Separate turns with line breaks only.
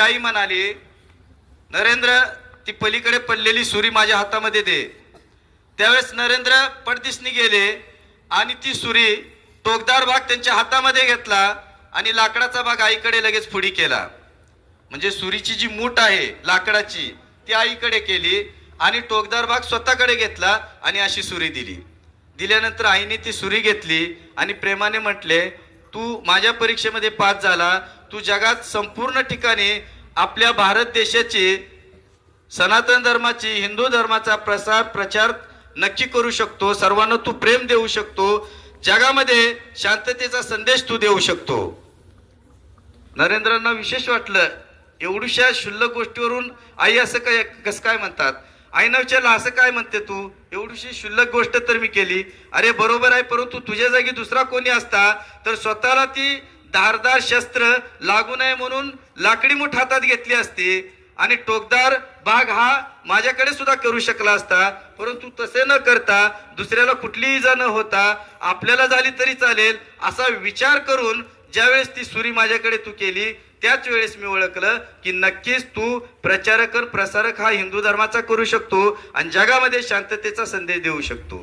आई म्हणाली, नरेंद्र ती पलीकडे पडलेली सुरी माझ्या हातामध्ये दे. त्यावेळेस नरेंद्र पडदिसनी गेले आणि ती सुरी टोकदार भाग त्यांच्या हातामध्ये घेतला आणि लाकडाचा भाग आईकडे लगेच पुढी केला. म्हणजे सुरीची जी मूठ आहे लाकडाची ती आईकडे केली आणि टोकदार भाग स्वतःकडे घेतला आणि अशी सुरी दिली. दिल्यानंतर आईने ती सुरी घेतली आणि प्रेमाने म्हटले, तू माझ्या परीक्षेमध्ये पास झाला, तू जगात संपूर्ण ठिकाणी आपल्या भारत देशाची सनातन धर्माची हिंदू धर्माचा प्रचार नक्की करू शकतो, सर्वांना तू प्रेम देऊ शकतो, जगामध्ये शांततेचा संदेश तू देऊ शकतो. नरेंद्रांना विशेष वाटलं, एवढ्याशा क्षुल्लक गोष्टीवरून आई असं काय कसं काय म्हणतात. आईनं विचारलं, असं काय म्हणते तू, एवढीशी क्षुल्लक गोष्ट तर मी केली. अरे बरोबर आहे, परंतु तुझ्या जागी दुसरा कोणी असता तर स्वतःला ती धारदार शस्त्र लागू नये म्हणून लाकडी मूठ हातात घेतली असती आणि टोकदार भाग हा माझ्याकडे सुद्धा करू शकला असता. परंतु तसे न करता दुसऱ्याला कुठलीही इजा न होता आपल्याला झाली तरी चालेल असा विचार करून ज्यावेळेस ती सुरी माझ्याकडे तू केली त्याच वेळेस मी ओळखलं की नक्कीच तू प्रचारक प्रसारक हा हिंदू धर्माचा करू शकतो आणि जगामध्ये शांततेचा संदेश देऊ शकतो.